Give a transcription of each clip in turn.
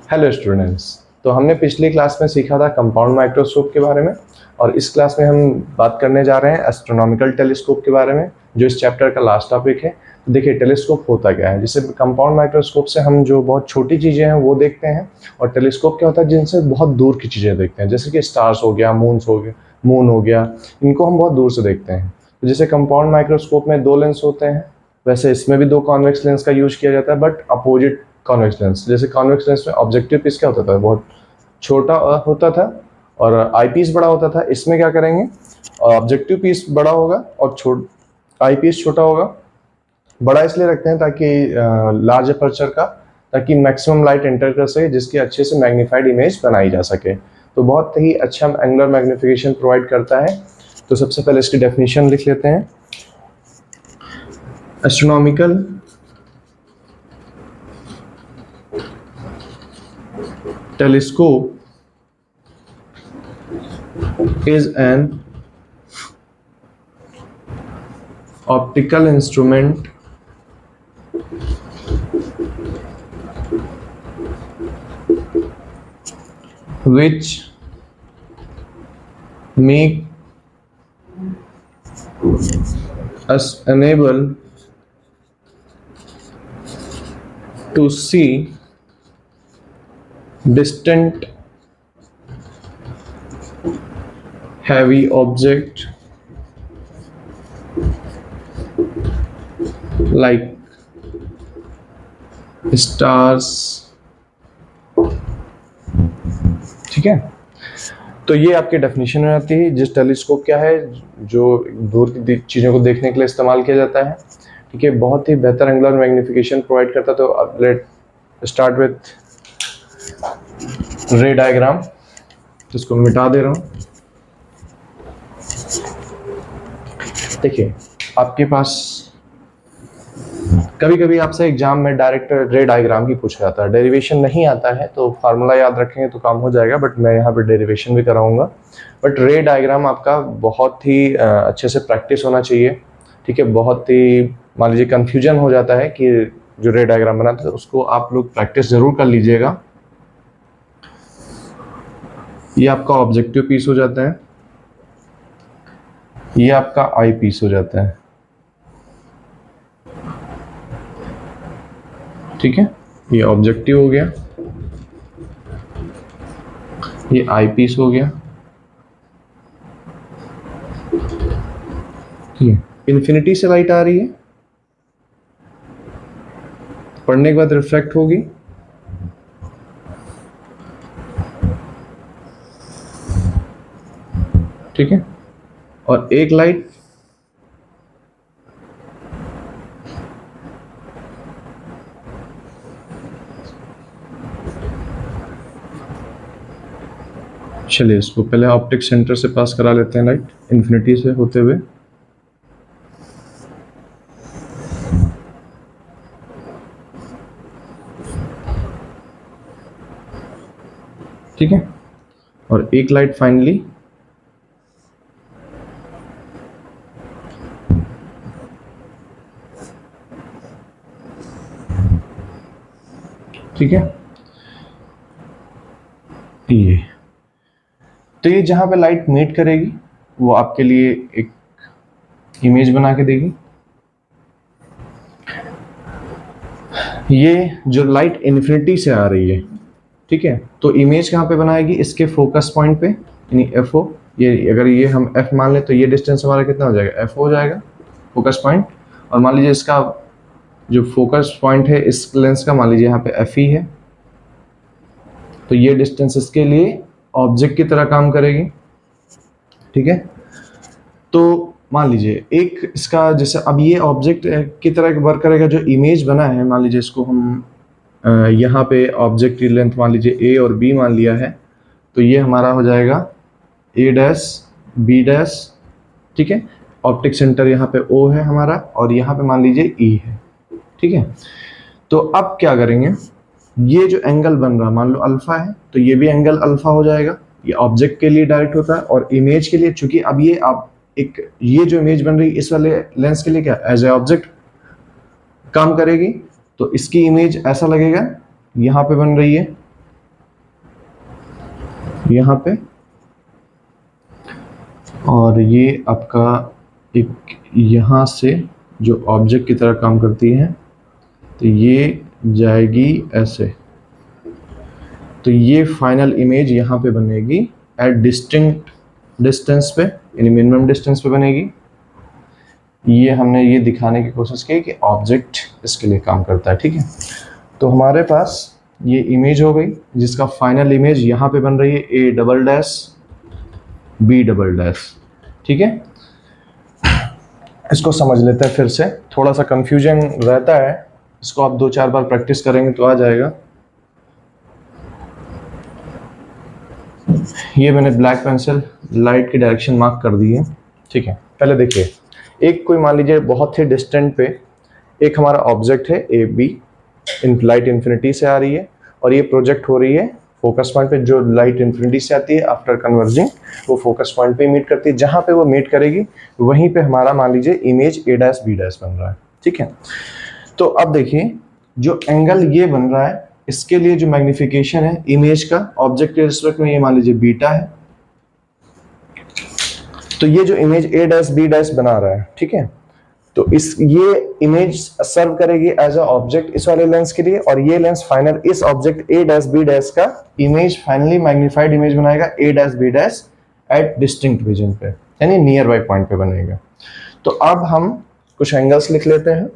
Hello students. तो हमने पिछली क्लास में सीखा था कंपाउंड माइक्रोस्कोप के बारे में, और इस क्लास में हम बात करने जा रहे हैं एस्ट्रोनॉमिकल टेलीस्कोप के बारे में, जो इस चैप्टर का लास्ट टॉपिक है। तो देखिए, टेलीस्कोप होता क्या है। जैसे कंपाउंड माइक्रोस्कोप से हम जो बहुत छोटी चीज़ें हैं वो देखते हैं, और टेलीस्कोप क्या होता है जिनसे बहुत दूर की चीज़ें देखते हैं, जैसे कि स्टार्स हो गया, मून हो गया, इनको हम बहुत दूर से देखते हैं। तो जैसे कंपाउंड माइक्रोस्कोप में 2 लेंस होते हैं, वैसे इसमें भी 2 कॉन्वेक्स लेंस का यूज किया जाता है, बट अपोजिट कॉन्वेक्स लेंस। जैसे कॉन्वेक्स लेंस में ऑब्जेक्टिव पीस क्या होता था, बहुत छोटा होता था, और आई पीस बड़ा होता था। इसमें क्या करेंगे, ऑब्जेक्टिव पीस बड़ा होगा और आई पीस छोटा होगा। बड़ा इसलिए रखते हैं ताकि लार्ज अपर्चर का, ताकि मैक्सिमम लाइट एंटर कर सके, जिसकी अच्छे से मैग्नीफाइड इमेज बनाई जा सके। तो बहुत ही अच्छा एंगुलर मैग्निफिकेशन प्रोवाइड करता है। तो सबसे पहले इसकी डेफिनेशन लिख लेते हैं। Astronomical telescope is an optical instrument which make us unable to see distant heavy object like stars। ठीक है, तो ये आपकी डेफिनेशन हो जाती है। जिस टेलीस्कोप क्या है, जो दूर की चीज़ों को देखने के लिए इस्तेमाल किया जाता है। ठीक है, बहुत ही बेहतर एंगुलर मैग्निफिकेशन प्रोवाइड करता है। तो लेट स्टार्ट विथ रे डायग्राम। तो इसको मिटा दे रहा हूं। देखिए, आपके पास कभी कभी आपसे एग्जाम में डायरेक्ट रे डायग्राम ही पूछा जाता है। डेरिवेशन नहीं आता है तो फार्मूला याद रखेंगे तो काम हो जाएगा, बट मैं यहाँ पे डेरिवेशन भी कराऊंगा। बट रे डायग्राम आपका बहुत ही अच्छे से प्रैक्टिस होना चाहिए। ठीक है, बहुत ही मान लीजिए कन्फ्यूजन हो जाता है कि जो रे डायग्राम बनाते हैं, उसको आप लोग प्रैक्टिस जरूर कर लीजिएगा। ये आपका ऑब्जेक्टिव पीस हो जाता है, ये आपका आई पीस हो जाता है। ठीक है, ये ऑब्जेक्टिव हो गया, ये आई पीस हो गया। ठीक है, इन्फिनिटी से लाइट आ रही है, पढ़ने के बाद रिफ्लेक्ट होगी। ठीक है, और एक लाइट चलिए इसको पहले ऑप्टिक सेंटर से पास करा लेते हैं, लाइट इन्फिनिटी से होते हुए। ठीक है, और एक लाइट फाइनली ठीक है, ये तो ये जहां पे लाइट मीट करेगी वो आपके लिए एक इमेज बना के देगी। ये जो लाइट इन्फिनिटी से आ रही है, ठीक है, तो इमेज कहाँ पे बनाएगी, इसके फोकस पॉइंट पे, यानी FO। ये अगर ये हम F मान ले तो ये डिस्टेंस हमारा कितना हो जाएगा, F हो जाएगा फोकस पॉइंट। और मान लीजिए इसका जो फोकस पॉइंट है इस लेंस का, मान लीजिए यहाँ पे FE है, तो ये डिस्टेंस इसके लिए ऑब्जेक्ट की तरह काम करेगी। ठीक है, तो मान लीजिए एक इसका, जैसे अब ये ऑब्जेक्ट की तरह वर्क करेगा। जो इमेज बना है, मान लीजिए इसको हम यहाँ पे ऑब्जेक्ट की लेंथ मान लीजिए A और B मान लिया है, तो ये हमारा हो जाएगा A' B'। ठीक है, ऑप्टिक सेंटर यहाँ पे O है हमारा, और यहाँ पे मान लीजिए E है। ठीक है, तो अब क्या करेंगे, ये जो एंगल बन रहा मान लो अल्फा है, तो ये भी एंगल अल्फा हो जाएगा। ये ऑब्जेक्ट के लिए डायरेक्ट होता है, और इमेज के लिए, चूंकि अब ये आप ये जो इमेज बन रही है इस वाले लेंस के लिए क्या एज ए ऑब्जेक्ट काम करेगी, तो इसकी इमेज ऐसा लगेगा, यहाँ पे बन रही है यहाँ पे, और ये आपका एक यहाँ से जो ऑब्जेक्ट की तरह काम करती है, तो ये जाएगी ऐसे। तो ये फाइनल इमेज यहाँ पे बनेगी एट डिस्टिंक्ट डिस्टेंस पे, यानी मिनिमम डिस्टेंस पे बनेगी। ये हमने ये दिखाने की कोशिश की कि ऑब्जेक्ट इसके लिए काम करता है, ठीक है। तो हमारे पास ये इमेज हो गई जिसका फाइनल इमेज यहाँ पे बन रही है A double dash B double dash, ठीक है। इसको समझ लेते हैं फिर से, थोड़ा सा कंफ्यूजन रहता है, इसको आप 2-4 बार प्रैक्टिस करेंगे तो आ जाएगा। ये मैंने ब्लैक पेंसिल लाइट की डायरेक्शन मार्क कर दी है, ठीक है। पहले देखिए, एक कोई मान लीजिए बहुत ही डिस्टेंट पे एक हमारा ऑब्जेक्ट है ए बी, लाइट इन्फिनिटी से आ रही है, और ये प्रोजेक्ट हो रही है फोकस पॉइंट पे। जो लाइट इन्फिनिटी से आती है आफ्टर कन्वर्जिंग वो फोकस पॉइंट पे मीट करती है। जहाँ पे वो मीट करेगी वहीं पे हमारा मान लीजिए image A dash B dash बन रहा है, ठीक है। तो अब देखिए, जो एंगल ये बन रहा है इसके लिए जो मैग्निफिकेशन है इमेज का ऑब्जेक्ट के रिस्पेक्ट में, ये मान लीजिए बीटा है। तो ये जो image A dash B dash बना रहा है, ठीक है, तो ये इमेज सर्व करेगी एज अ ऑब्जेक्ट इस वाले लेंस के लिए, और ये लेंस फाइनल इस object A dash B dash का इमेज फाइनली मैग्नीफाइड इमेज बनाएगा A dash B dash at distinct vision पे, यानी नियर बाय पॉइंट पे बनेगा। तो अब हम कुछ एंगल्स लिख लेते हैं,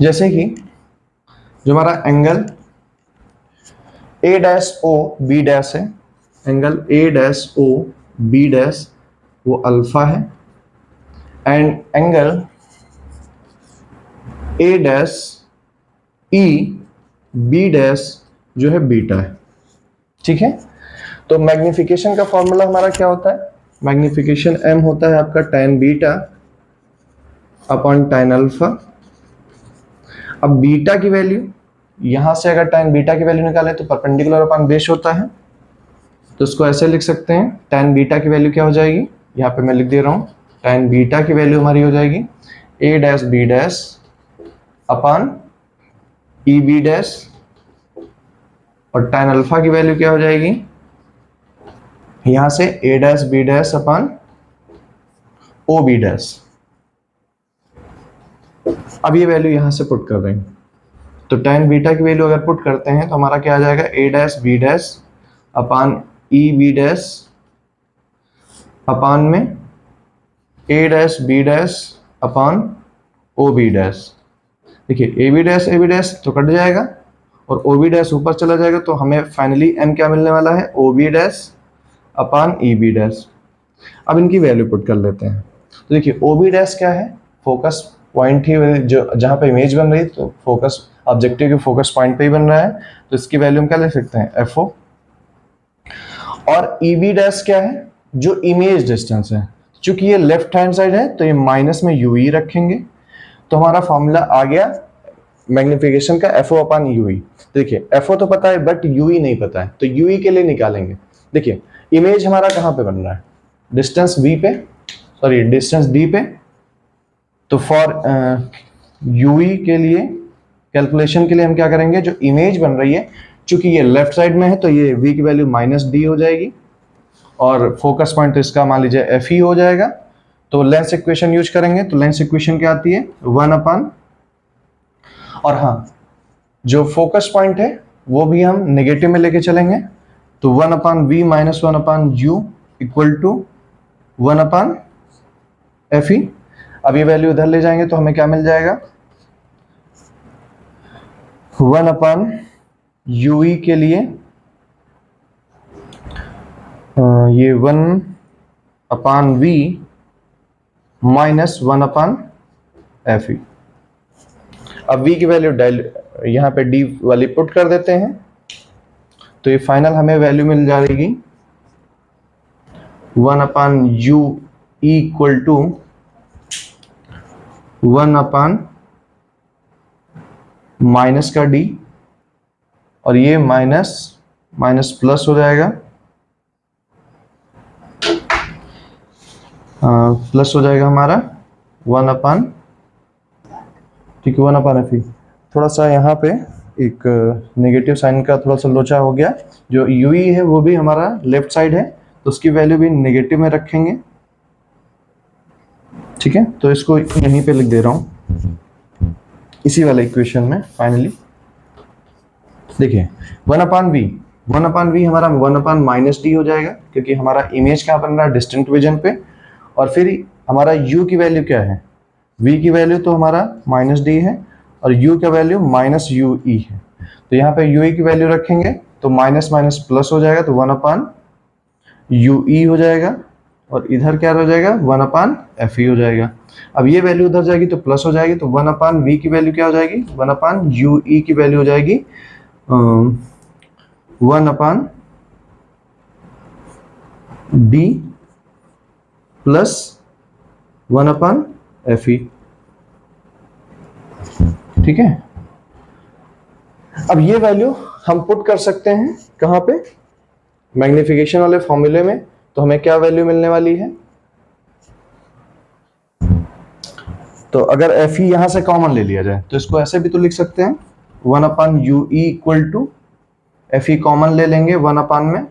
जैसे कि जो हमारा angle A dash O B dash है, angle A dash O B dash वो अल्फा है, and angle A dash E B dash जो है बीटा है, ठीक है। तो मैग्निफिकेशन का फॉर्मूला हमारा क्या होता है? मैग्निफिकेशन m होता है आपका tan beta upon tan alpha. अब बीटा की वैल्यू यहां से अगर tan बीटा की वैल्यू निकाले तो परपेंडिकुलर अपॉन बेस होता है, तो इसको ऐसे लिख सकते हैं। tan बीटा की वैल्यू क्या हो जाएगी, यहाँ पे मैं लिख दे रहा हूँ, tan बीटा की वैल्यू हमारी हो जाएगी A dash B dash upon E B dash, और tan अल्फा की वैल्यू क्या हो जाएगी, यहां से A dash B dash upon O B dash. अब ये वैल्यू यहां से पुट कर रहे हैं, तो tan बीटा की वैल्यू अगर पुट करते हैं तो हमारा क्या आ जाएगा, A dash B dash upon E B dash upon में A dash B dash upon O B dash. देखिए A B डैश तो कट जाएगा और O B डैश ऊपर चला जाएगा, तो हमें फाइनली m क्या मिलने वाला है, O B dash upon E B dash. अब इनकी वैल्यू पुट कर लेते हैं। तो देखिए O B डैश क्या है, फोकस पॉइंट ही जो जहाँ पे इमेज बन रही है, तो फोकस ऑब्जेक्टिव के फोकस पॉइंट पे ही बन रहा है, तो इसकी वैल्यू हम क्या ले सकते हैं, FO। और E B डैश क्या है, जो इमेज डिस्टेंस है, चूंकि ये लेफ्ट हैंड साइड है तो ये माइनस में UE रखेंगे, तो हमारा फॉर्मूला आ गया मैग्निफिकेशन का FO अपॉन UE। देखिए FO तो पता है बट UE नहीं पता है, तो UE के लिए निकालेंगे। देखिए इमेज हमारा कहाँ पे बन रहा है, डिस्टेंस B पे, सॉरी डिस्टेंस D पे। तो फॉर UE के लिए कैलकुलेशन के लिए हम क्या करेंगे, जो इमेज बन रही है चूंकि ये लेफ्ट साइड में है तो ये V की वैल्यू -D हो जाएगी, और फोकस पॉइंट तो इसका मान लीजिए FE हो जाएगा। तो लेंस इक्वेशन यूज करेंगे, तो लेंस इक्वेशन क्या आती है, 1 अपॉन, और हाँ जो फोकस पॉइंट है वो भी हम नेगेटिव में लेके चलेंगे, तो 1 upon V minus 1 upon U equal to 1 upon FE। अब ये वैल्यू इधर ले जाएंगे तो हमें क्या मिल जाएगा, 1 अपॉन UE के लिए ये 1 upon V minus 1 upon FE। अब V की वैल्यू यहाँ पे D वाली पुट कर देते हैं, तो ये फाइनल हमें वैल्यू मिल जाएगी 1 upon UE equal to 1 upon minus का D, और ये माइनस माइनस प्लस हो जाएगा, प्लस हो जाएगा हमारा 1 अपॉन, ठीक है 1 अपॉन FE। थोड़ा सा यहाँ पे एक नेगेटिव साइन का थोड़ा सा लोचा हो गया। जो यू ई है वो भी हमारा लेफ्ट साइड है, तो उसकी वैल्यू भी नेगेटिव में रखेंगे। ठीक है, तो इसको यहीं पे लिख दे रहा हूं इसी वाले इक्वेशन में। फाइनली देखिए 1/v हमारा 1/-d हो जाएगा, क्योंकि हमारा इमेज क्या बन रहा है डिस्टेंट विजन पे। और फिर हमारा u की वैल्यू क्या है, v की वैल्यू तो हमारा -d है और u का वैल्यू -ue है। तो यहाँ पे ue की वैल्यू रखेंगे तो माइनस माइनस प्लस हो जाएगा, तो 1/ue हो जाएगा। और इधर क्या हो जाएगा, 1/fe हो जाएगा। अब ये वैल्यू उधर जाएगी तो प्लस हो जाएगी, तो 1/v की वैल्यू क्या हो जाएगी, 1/ue की वैल्यू हो जाएगी 1/d प्लस 1/fe। ठीक है, अब ये वैल्यू हम पुट कर सकते हैं कहाँ पे, मैग्निफिकेशन वाले फॉर्मूले में। तो हमें क्या वैल्यू मिलने वाली है, तो अगर fe यहां से कॉमन ले लिया जाए तो इसको ऐसे भी तो लिख सकते हैं 1/ue equal to fe common ले लेंगे 1/, में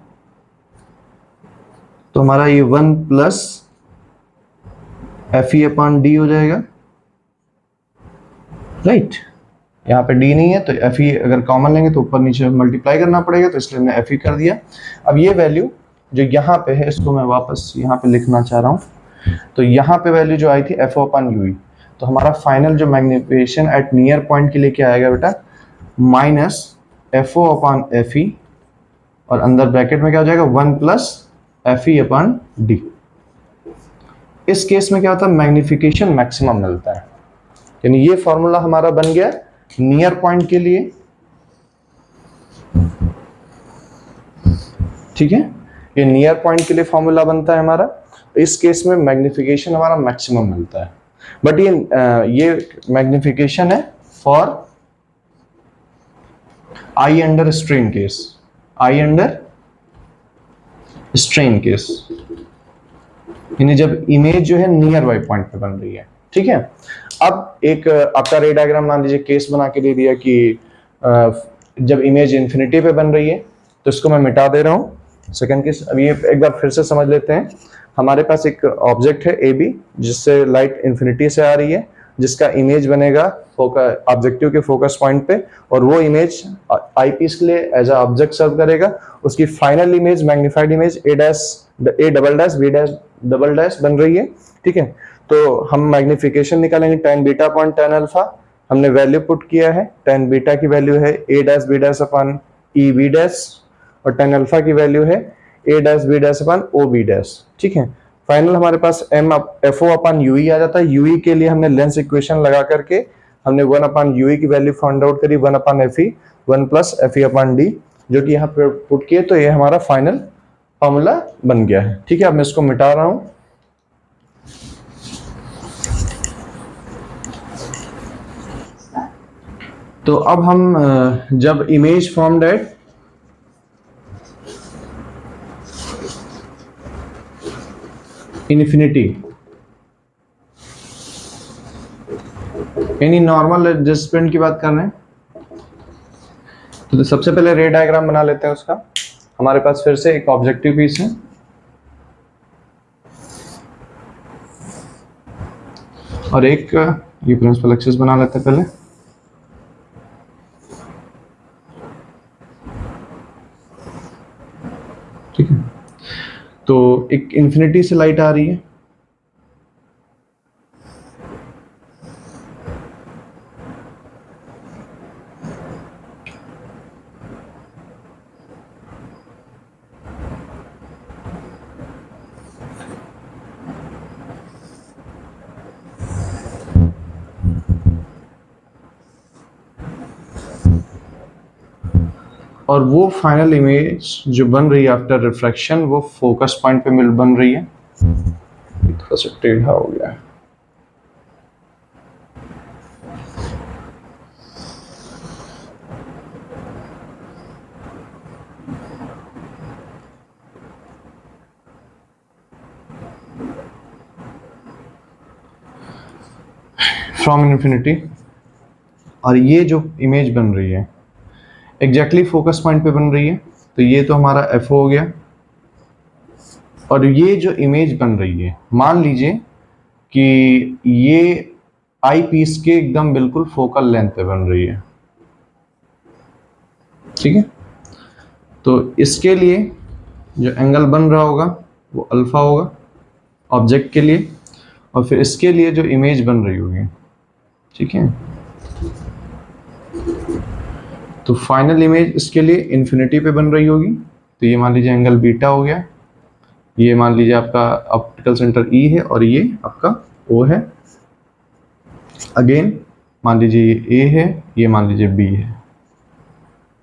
तो हमारा ये 1 प्लस fe/d हो जाएगा। राइट, यहाँ पे d नहीं है तो fe अगर कॉमन लेंगे तो ऊपर नीचे मल्टीप्लाई करना पड़ेगा, तो इसलिए हमने fe कर दिया। अब ये वैल्यू जो यहाँ पे है इसको मैं वापस यहाँ पे लिखना चाह रहा हूँ। तो यहाँ पे वैल्यू जो आई थी FO/UE, तो हमारा फाइनल जो मैग्निफिकेशन एट नियर पॉइंट के लिए क्या आएगा बेटा, -FO/FE और अंदर ब्रैकेट में क्या हो जाएगा 1 प्लस FE/d। इस केस में क्या होता है, मैग्निफिकेशन मैक्सिमम मिलता है। यानी ये फॉर्मूला हमारा बन गया नियर पॉइंट के लिए। ठीक है, ये नियर पॉइंट के लिए फॉर्मूला बनता है हमारा। इस केस में मैग्निफिकेशन हमारा मैक्सिमम मिलता है। बट ये मैग्निफिकेशन है for I under strain case, I under strain case, यानी जब इमेज जो है नियर बाई पॉइंट पे बन रही है। ठीक है, अब एक आपका रे डायग्राम मान लीजिए केस बना के दे दिया कि जब इमेज इन्फिनिटी पे बन रही है, तो इसको मैं मिटा दे रहा हूँ। सेकंड केस, अब ये एक बार फिर से समझ लेते हैं। हमारे पास एक ऑब्जेक्ट है AB जिससे लाइट इन्फिनिटी से आ रही है, जिसका इमेज बनेगा ऑब्जेक्टिव के फोकस पॉइंट पे, और वो इमेज आईपीस के लिए एज अ ऑब्जेक्ट सर्व करेगा। उसकी final image magnified image A double dash B dash double dash बन रही है। ठीक है, तो हम मैग्निफिकेशन निकालेंगे tan beta upon tan alpha. हमने वैल्यू पुट किया है, tan बीटा की वैल्यू है A dash B dash upon EB dash और tan अल्फा की वैल्यू है A dash B dash upon OB dash. ठीक है, फाइनल हमारे पास FO/UE आ जाता है। UE के लिए हमने लेंस इक्वेशन लगा करके हमने 1/UE की वैल्यू फाइंड आउट करी 1/FE 1 प्लस FE/d, जो कि यहाँ पे पुट किए, तो ये हमारा फाइनल फॉर्मूला बन गया है। ठीक है, अब मैं इसको मिटा रहा हूं। तो अब हम जब इमेज फॉर्म्ड एट इन्फिनिटी, यानी नॉर्मल एडजस्टमेंट की बात कर रहे हैं, तो सबसे पहले रे डायग्राम बना लेते हैं उसका। हमारे पास फिर से एक ऑब्जेक्टिव पीस है और एक ये प्रिंसिपल एक्सिस बना लेते हैं पहले। ठीक है, तो एक इन्फिनिटी से लाइट आ रही है, और वो फाइनल इमेज जो बन रही है आफ्टर रिफ्रैक्शन वो फोकस पॉइंट पे बन रही है। थोड़ा सा टेढ़ा हो गया है। फ्रॉम इन्फिनिटी, और ये जो इमेज बन रही है एग्जैक्टली फोकस पॉइंट पे बन रही है, तो ये तो हमारा एफ हो गया। और ये जो इमेज बन रही है, मान लीजिए कि ये आई पीस के एकदम बिल्कुल फोकल लेंथ पे बन रही है, ठीक है। तो इसके लिए जो एंगल बन रहा होगा वो अल्फा होगा ऑब्जेक्ट के लिए, और फिर इसके लिए जो इमेज बन रही होगी, ठीक है। तो फाइनल इमेज इसके लिए इन्फिनिटी पे बन रही होगी, तो ये मान लीजिए एंगल बीटा हो गया, ये मान लीजिए आपका ऑप्टिकल सेंटर ई है और ये आपका ओ है। अगेन मान लीजिए ये ए है, ये मान लीजिए बी है,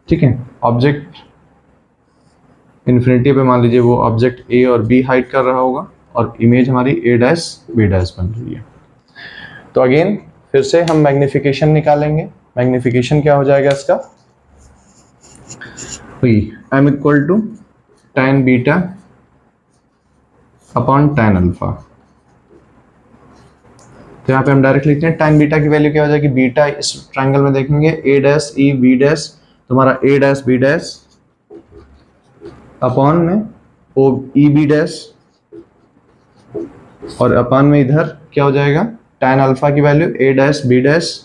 ठीक है। ऑब्जेक्ट इन्फिनिटी पे मान लीजिए वो ऑब्जेक्ट ए और बी हाइड कर रहा होगा, और इमेज हमारी ए डैश बी डैश बन रही है। तो अगेन फिर से हम मैग्निफिकेशन निकालेंगे। मैग्निफिकेशन क्या हो जाएगा इसका, M equal to tan beta upon tan alpha. तो यहाँ पे हम डायरेक्ट लिखते हैं tan बीटा की वैल्यू क्या हो जाएगी, बीटा इस ट्रायंगल में देखेंगे A dash E B dash, तुम्हारा A dash B dash upon में ओ ई बी डैश, और अपॉन में इधर क्या हो जाएगा tan अल्फा की value A dash B dash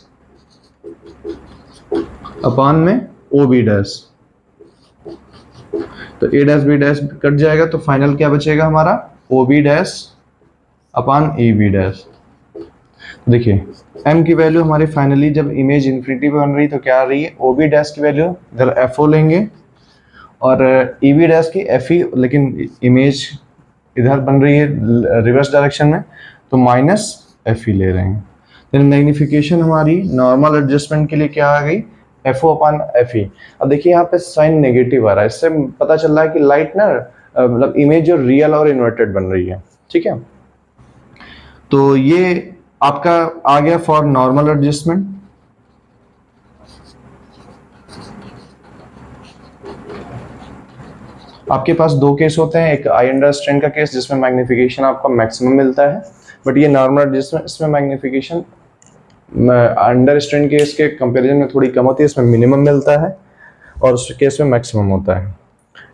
upon में ओ बी डैश। तो A dash B dash cut जाएगा, तो फाइनल क्या बचेगा हमारा O B dash upon A B dash. देखिए m की वैल्यू हमारी फाइनली जब इमेज इन्फिनिटी पे बन रही तो क्या आ रही है, ओ बी डैश की वैल्यू इधर एफ ओ लेंगे और ई बी डैश की एफ ई, लेकिन इमेज इधर बन रही है रिवर्स डायरेक्शन में, तो माइनस एफ ई ले रहे हैं। देन मैग्निफिकेशन हमारी नॉर्मल एडजस्टमेंट के लिए क्या आ गई, F O upon F E. अब देखिए यहाँ पे साइन नेगेटिव आ रहा है, इससे पता चल रहा है कि लाइट ना मतलब इमेज जो रियल और इन्वर्टेड बन रही है, ठीक है। तो ये आपका आ गया फॉर नॉर्मल एडजस्टमेंट। आपके पास दो केस होते हैं, एक आई अंडर स्ट्रेन का केस जिसमें मैग्निफिकेशन आपको मैक्सिमम मिलता है, बट ये नॉर्मल एडजस्टमेंट, इसमें मैग्निफिकेशन अंडर स्ट्रेन केस के कंपैरिजन में थोड़ी कम होती है, इसमें मिनिमम मिलता है और उस केस में मैक्सिमम होता है,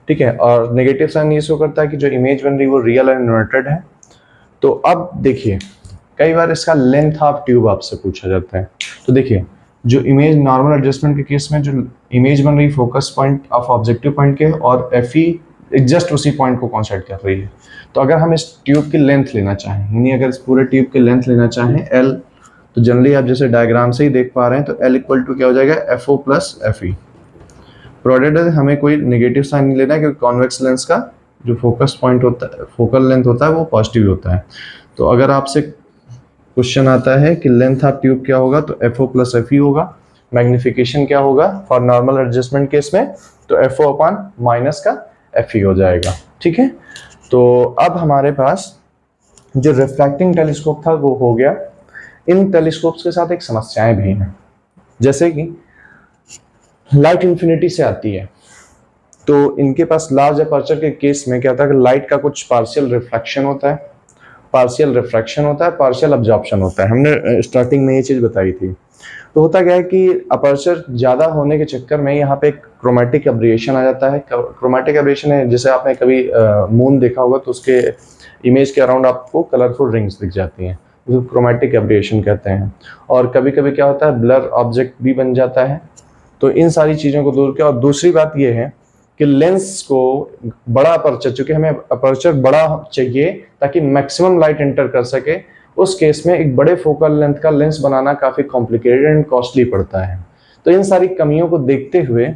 ठीक है। और नेगेटिव साइन ये शो करता है कि जो इमेज बन रही है वो रियल और इन्वर्टेड है। तो अब देखिए कई बार इसका लेंथ ऑफ ट्यूब आपसे पूछा जाता है। तो देखिए जो इमेज नॉर्मल एडजस्टमेंट के केस में जो इमेज बन रही focus point of objective point के और एफ ई जस्ट उसी पॉइंट को कॉन्सेंट्रेट कर रही है। तो अगर हम इस ट्यूब की लेंथ लेना चाहें, यानी अगर इस पूरे ट्यूब की लेंथ लेना चाहें एल, तो जनरली आप जैसे डायग्राम से ही देख पा रहे हैं, तो एल इक्वल टू क्या हो जाएगा, F O plus F E. Provided हमें कोई नेगेटिव साइन नहीं लेना है, क्योंकि कॉन्वेक्स लेंस का जो फोकस पॉइंट होता है, फोकल लेंथ होता है, वो पॉजिटिव होता है। तो अगर आपसे क्वेश्चन आता है कि लेंथ ऑफ ट्यूब क्या होगा, तो F O plus F E होगा। मैग्निफिकेशन क्या होगा फॉर नॉर्मल एडजस्टमेंट केस में, तो एफ ओ अपॉन माइनस का एफ ई हो जाएगा, ठीक है। तो अब हमारे पास जो रिफ्रैक्टिंग टेलीस्कोप था वो हो गया। इन टेलीस्कोप्स के साथ एक समस्याएं भी हैं, जैसे कि लाइट इन्फिनिटी से आती है, तो इनके पास लार्ज अपर्चर के केस में क्या होता है कि लाइट का कुछ पार्शियल रिफ्लेक्शन होता है, पार्शियल रिफ्रैक्शन होता है, पार्शियल अब्जॉर्प्शन होता है। हमने स्टार्टिंग में ये चीज बताई थी। तो होता क्या है कि अपर्चर ज्यादा होने के चक्कर में यहाँ पे एक क्रोमैटिक एब्रिएशन आ जाता है। क्रोमैटिक एब्रिएशन है, जैसे आपने कभी मून देखा होगा तो उसके इमेज के अराउंड आपको कलरफुल रिंग्स दिख जाती हैं, जो क्रोमैटिक एब्रिएशन कहते हैं। और कभी कभी क्या होता है, ब्लर ऑब्जेक्ट भी बन जाता है। तो इन सारी चीजों को दूर किया। और दूसरी बात यह है कि लेंस को बड़ा अपर्चर, चूंकि हमें अपर्चर बड़ा चाहिए ताकि मैक्सिमम लाइट एंटर कर सके, उस केस में एक बड़े फोकल लेंथ का लेंस बनाना काफी कॉम्प्लिकेटेड एंड कॉस्टली पड़ता है। तो इन सारी कमियों को देखते हुए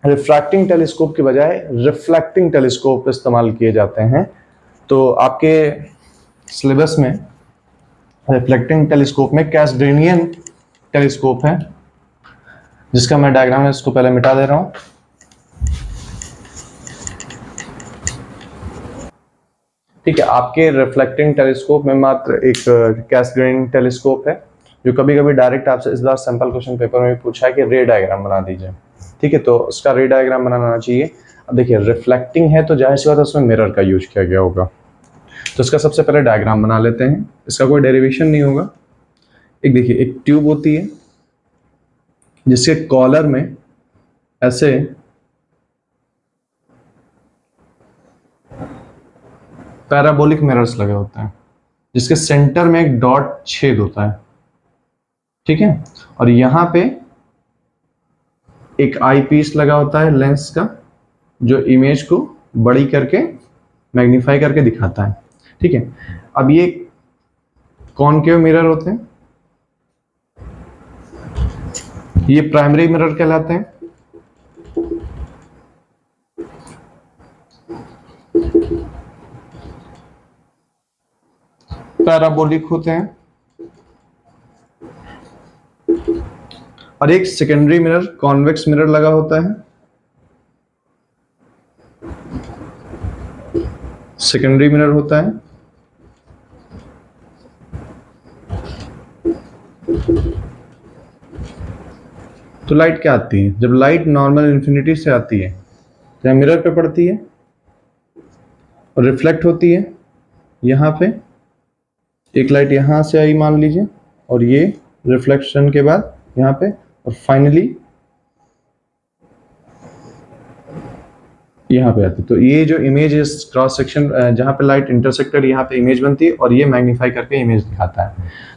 रिफ्रैक्टिंग टेलीस्कोप के बजाय रिफ्लेक्टिंग टेलीस्कोप इस्तेमाल किए जाते हैं। तो आपके सिलेबस में रिफ्लेक्टिंग टेलीस्कोप में कैसग्रेनियन टेलीस्कोप है, जिसका मैं डायग्राम है इसको पहले मिटा दे रहा हूं। ठीक है, आपके रिफ्लेक्टिंग टेलीस्कोप में मात्र एक कैसग्रेन टेलीस्कोप है, जो कभी कभी डायरेक्ट आपसे इस बार सैंपल क्वेश्चन पेपर में भी पूछा है कि रे डायग्राम बना दीजिए। ठीक है, तो उसका रे डायग्राम बनाना चाहिए। अब देखिए रिफ्लेक्टिंग है तो जाहिर सी बात है उसमें मिरर का यूज किया गया होगा। तो इसका सबसे पहले डायग्राम बना लेते हैं। इसका कोई डेरिवेशन नहीं होगा। एक देखिए, एक ट्यूब होती है जिसके कॉलर में ऐसे पैराबोलिक मिरर्स लगे होते हैं जिसके सेंटर में एक डॉट छेद होता है, ठीक है, और यहां पे एक आई पीस लगा होता है लेंस का जो इमेज को बड़ी करके मैग्नीफाई करके दिखाता है, ठीक है। अब ये कॉनकेव मिरर होते हैं, ये प्राइमरी मिरर कहलाते हैं। पैराबोलिक होते हैं। और एक सेकेंडरी मिरर कॉन्वेक्स मिरर लगा होता है। सेकेंडरी मिरर होता है। तो लाइट क्या आती है? जब लाइट नॉर्मल इन्फिनिटी से आती है तो यहाँ मिरर पे पड़ती है और रिफ्लेक्ट होती है। यहाँ पे एक लाइट यहाँ से आई मान लीजिए, और ये रिफ्लेक्शन के बाद यहाँ पे, और फाइनली यहाँ पे आती है। तो ये जो इमेज है क्रॉस सेक्शन जहाँ पे लाइट इंटरसेक्ट कर यहाँ पे इमेज बनती है और ये मैग्नीफाई करके इमेज दिखाता है।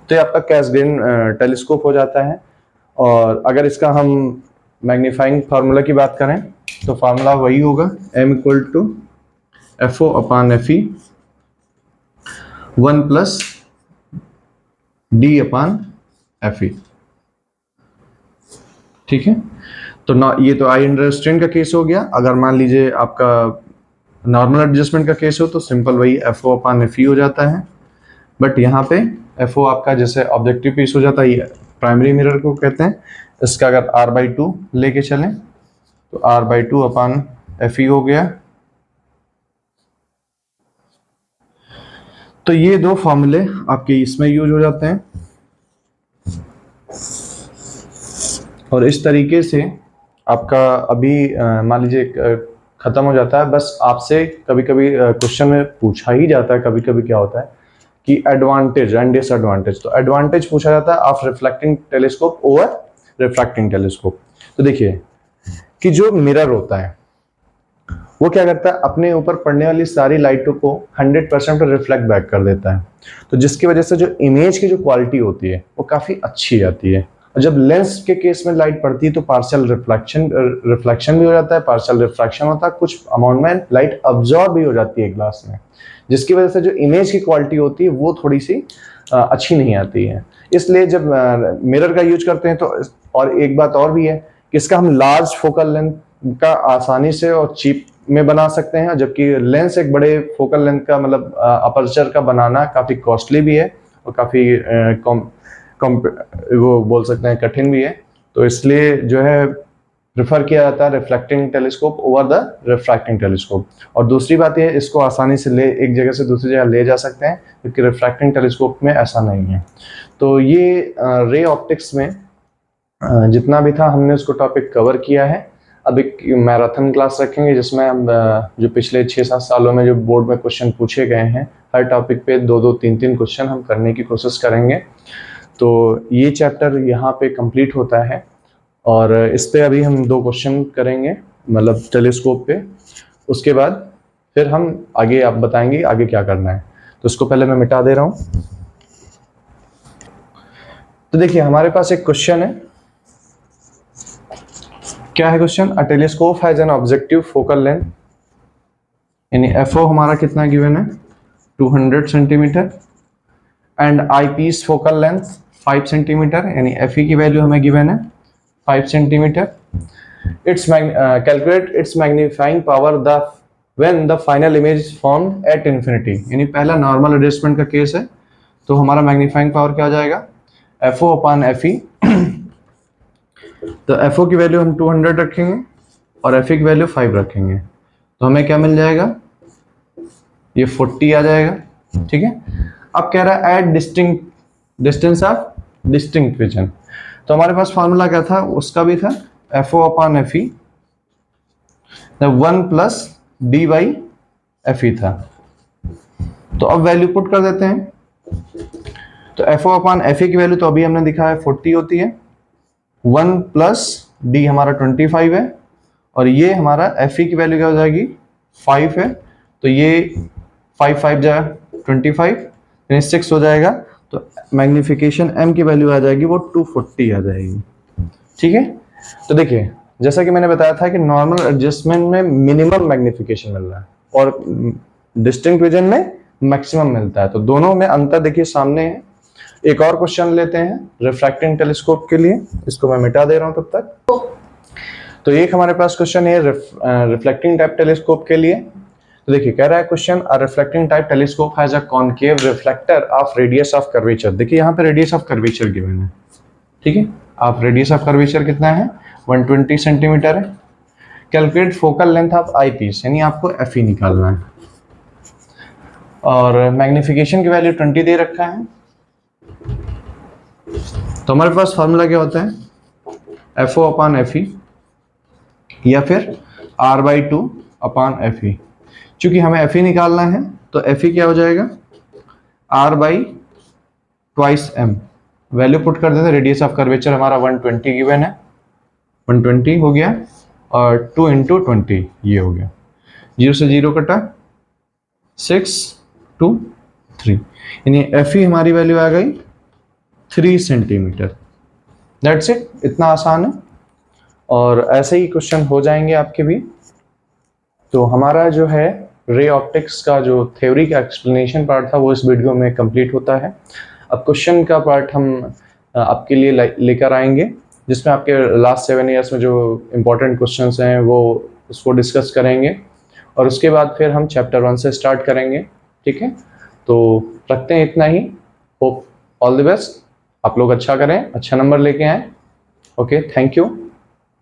तो ये आपका कैसग्रेन टेलीस्कोप हो जाता है। और अगर इसका हम मैग्नीफाइंग फार्मूला की बात करें तो फार्मूला वही होगा m=FO/FE 1+D/FE, ठीक है। तो ना ये तो आई अंडर स्ट्रेन का केस हो गया। अगर मान लीजिए आपका नॉर्मल एडजस्टमेंट का केस हो तो सिंपल वही FO/FE हो जाता है। बट यहाँ पे FO आपका जैसे ऑब्जेक्टिव पीस हो जाता है, ये प्राइमरी मिरर को कहते हैं। इसका अगर R/2 लेके चलें तो R/2/FE हो गया। तो ये दो फॉर्मूले आपके इसमें यूज हो जाते हैं। और इस तरीके से आपका अभी मान लीजिए खत्म हो जाता है। बस आपसे कभी कभी क्वेश्चन में पूछा ही जाता है, कभी कभी क्या होता है कि एडवांटेज एंड डिसएडवांटेज। तो एडवांटेज पूछा जाता है of reflecting telescope over refracting telescope. तो देखिए कि जो मिरर होता है वो क्या करता है, अपने ऊपर पड़ने वाली सारी लाइटों को 100% रिफ्लेक्ट बैक कर देता है। तो जिसकी वजह से जो इमेज की जो क्वालिटी होती है वो काफ़ी अच्छी आती है। और जब लेंस के केस में लाइट पड़ती है तो पार्शियल रिफ्लेक्शन भी हो जाता है, पार्शियल रिफ्रैक्शन होता है, कुछ अमाउंट में लाइट अब्जॉर्ब भी हो जाती है ग्लास में, जिसकी वजह से जो इमेज की क्वालिटी होती है वो थोड़ी सी अच्छी नहीं आती है। इसलिए जब मिरर का यूज करते हैं तो, और एक बात और भी है कि इसका हम लार्ज फोकल लेंथ का आसानी से और चीप में बना सकते हैं, जबकि लेंस एक बड़े फोकल लेंथ का मतलब अपर्चर का बनाना काफ़ी कॉस्टली भी है और काफ़ी वो बोल सकते हैं कठिन भी है। तो इसलिए जो है प्रेफर किया जाता है reflecting telescope over the refracting telescope. और दूसरी बात ये, इसको आसानी से एक जगह से दूसरी जगह ले जा सकते हैं, क्योंकि रिफ्रैक्टिंग टेलीस्कोप में ऐसा नहीं है। तो ये रे ऑप्टिक्स में जितना भी था हमने उसको टॉपिक कवर किया है। अब एक मैराथन क्लास रखेंगे जिसमें हम जो पिछले 6-7 सालों में जो बोर्ड में क्वेश्चन पूछे गए हैं हर टॉपिक पे 2-2, 3-3 क्वेश्चन हम करने की कोशिश करेंगे। तो ये चैप्टर यहाँ पे कंप्लीट होता है और इस पे अभी हम 2 क्वेश्चन करेंगे मतलब टेलीस्कोप पे। उसके बाद फिर हम आगे आप बताएंगे आगे क्या करना है। तो इसको पहले मैं मिटा दे रहा हूँ। तो देखिए हमारे पास एक क्वेश्चन है। क्या है question? A telescope has an objective focal length, यानी FO हमारा कितना गिवन है 200 centimetre, and eye piece focal length 5 centimetre, यानी FE की वैल्यू हमें गिवन है 5 centimetre. It's calculate it's magnifying power the when the final image formed at infinity, यानी पहला नॉर्मल एडजस्टमेंट का केस है। तो हमारा मैग्नीफाइंग पावर क्या हो जाएगा FO/FE। तो FO की वैल्यू हम 200 रखेंगे और FE की वैल्यू 5 रखेंगे, तो हमें क्या मिल जाएगा, ये 40 आ जाएगा, ठीक है। अब कह रहा है at distance of distinct vision. तो हमारे पास फार्मूला क्या था, उसका भी था FO/FE 1+D/FE था। तो अब वैल्यू पुट कर देते हैं। तो FO/FE की वैल्यू तो अभी हमने दिखा है 40 होती है, 1+D हमारा 25 है, और ये हमारा एफ की वैल्यू क्या हो जाएगी 5 है, तो ये 5 5 जाएगा 25 यानी 6 हो जाएगा, तो मैग्निफिकेशन m की वैल्यू आ जाएगी वो 240 आ जाएगी। ठीक है, तो देखिए जैसा कि मैंने बताया था कि नॉर्मल एडजस्टमेंट में मिनिमम मैग्निफिकेशन मिल रहा है और डिस्टिंक्ट विजन में मैक्सिमम मिलता है, तो दोनों में अंतर देखिए सामने है। एक और क्वेश्चन लेते हैं रिफ्रैक्टिंग टेलीस्कोप के लिए, इसको मैं मिटा दे रहा हूं तब तक। तो एक हमारे पास क्वेश्चन है रिफ्लेक्टिंग टाइप टेलीस्कोप के लिए। तो देखिए कह रहा है question, a reflecting type telescope has a concave reflector of radius of curvature. देखिए यहाँ पे रेडियस ऑफ कर्वेचर गिवन है, ठीक है, आप रेडियस ऑफ कर्वेचर कितना है 120 सेंटीमीटर है। Calculate focal length of eye piece, यानी आपको एफ ई निकालना है, और मैग्निफिकेशन की वैल्यू 20 दे रखा है। तो हमारे पास फार्मूला क्या होता है F O upon F E या फिर r/2 अपॉन एफ ई। चूंकि हमें एफ ई निकालना है तो एफ ई क्या हो जाएगा r/2m, वैल्यू पुट कर देते हैं। रेडियस ऑफ कर्वेचर हमारा 120 गिवन है, 120 हो गया, और 2 × 20 ये हो गया, 0 से 0 कटा 6 2 3, यानी एफ ई हमारी वैल्यू आ गई 3 सेंटीमीटर। दैट्स इट, इतना आसान है, और ऐसे ही क्वेश्चन हो जाएंगे आपके भी। तो हमारा जो है रे ऑप्टिक्स का जो थ्योरी का एक्सप्लेनेशन पार्ट था वो इस वीडियो में कंप्लीट होता है। अब क्वेश्चन का पार्ट हम आपके लिए लेकर आएंगे, जिसमें आपके लास्ट 7 ईयर्स में जो इम्पोर्टेंट क्वेश्चंस हैं वो उसको डिस्कस करेंगे, और उसके बाद फिर हम चैप्टर 1 से स्टार्ट करेंगे। ठीक है, तो रखते हैं इतना ही। होप ऑल द बेस्ट, आप लोग अच्छा करें, अच्छा नंबर लेके आएँ। Okay, thank you.